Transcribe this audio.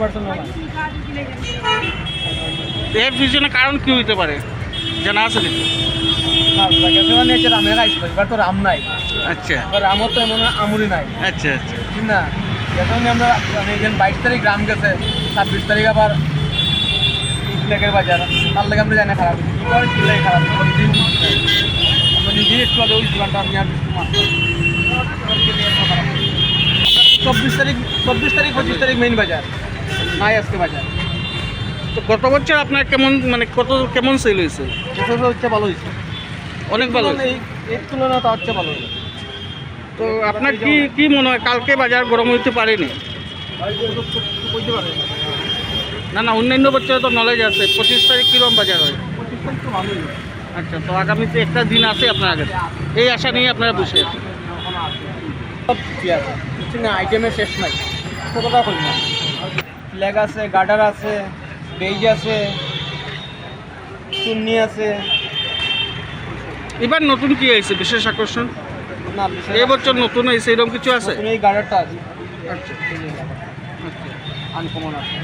100% নয়। এর পিছনে কারণ কি হইতে পারে জানা আছে কিছু? না গেছে মানে হচ্ছে রামের আইসলো, এবার তো রাম নাই, আচ্ছা এবার রামও তো এমন আমুরি নাই, আচ্ছা আচ্ছা ঠিক না? এখন আমরা মানে 22 তারিখ রাম গেছে, 26 তারিখ আবার লেগের বাজার, তার লেগে আমরা জানি না খারাপ কি করে, কি লাগে খারাপ আমরা নিজেই একটু আগে ওই দোকানটা আমি আর 24 তারিখ 25 তারিখ মেইন বাজার নাই আজকে বাজার। তো গত বছর আপনার কেমন মানে কেমন সেল হয়েছে? বছর হচ্ছে ভালো হয়েছে, অনেক ভালো হয়েছে। এর তুলনায় তা হচ্ছে ভালো হয়েছে। তো আপনার কি কি মনে হয় কালকে বাজার গরম হইতে পারেনি? কইতে পারে না না, অন্যান্য বছরে তো নলেজ আছে 25 তারিখ কিরকম বাজার হয়। 25 তারিখ তো ভালোই হয়। আচ্ছা, তো আগামীতে একটা দিন আছে আপনার কাছে, এই আশা নিয়ে আপনারা বসে আছেন। সব কি আছে কিছু না, আইটেমের শেষ নাই, কতটা করি না, ফ্ল্যাগ আছে, গার্ডার আছে, বেইজ আছে, চুন্নি আছে। এবার নতুন কি হয়েছে বিশেষ আকর্ষণ? না এই বছর নতুন হয়েছে এরকম কিছু আছে? এই গার্ডারটা আছে, আচ্ছা আনকমন আছে।